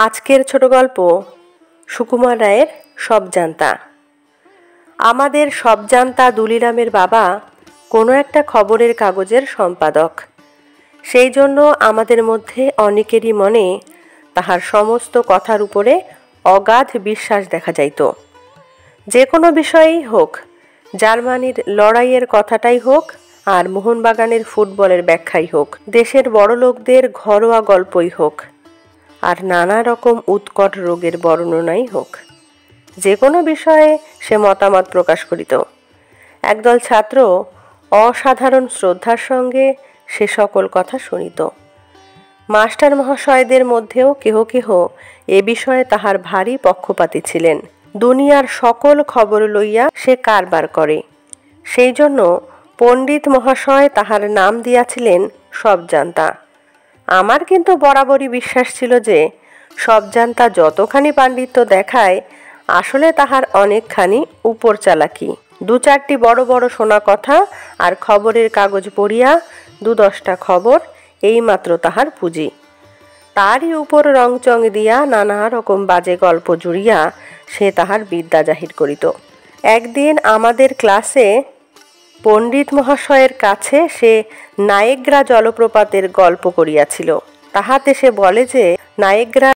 আজকের ছোট গল্প সুকুমার রায়ের সব জানতা। আমাদের সব জানতা দুলিরামের বাবা কোনো একটা খবরের কাগজের সম্পাদক। সেই জন্য আমাদের মধ্যে অনেকেরই মনে তাহার সমস্ত কথার উপরে অগাধ বিশ্বাস দেখা যাইত। যে কোনো বিষয়েই হোক, জার্মানির লড়াইয়ের কথাটাই হোক আর মোহনবাগানের ফুটবলের ব্যাখ্যাই হোক, দেশের বড় লোকদের ঘরোয়া গল্পই হোক আর নানা রকম উৎকট রোগের বর্ণনাই হোক, যে কোনো বিষয়ে সে মতামত প্রকাশ করিত। একদল ছাত্র অসাধারণ শ্রদ্ধার সঙ্গে সে সকল কথা শুনিত। মাস্টার মহাশয়দের মধ্যেও কেহ কেহ এ বিষয়ে তাহার ভারী পক্ষপাতী ছিলেন। দুনিয়ার সকল খবর লইয়া সে কারবার করে, সেই জন্য পণ্ডিত মহাশয় তাহার নাম দিয়াছিলেন সব জানতা। আমার কিন্তু বরাবরই বিশ্বাস ছিল যে সব জানতা যতখানি পাণ্ডিত্য দেখায়, আসলে তাহার অনেকখানি উপর চালাকি। দু চারটি বড় বড় শোনা কথা আর খবরের কাগজ পড়িয়া ২-১০টা খবর, এইমাত্র তাহার পুঁজি। তারই উপর রংচং দিয়া নানা রকম বাজে গল্প জুড়িয়া সে তাহার বিদ্যা জাহির করিত। একদিন আমাদের ক্লাসে পণ্ডিত মহাশয়ের কাছে সে নায়েগ্রা জলপ্রপাতের গল্প করিয়াছিল। তাহাতে সে বলে যে নায়েগ্রা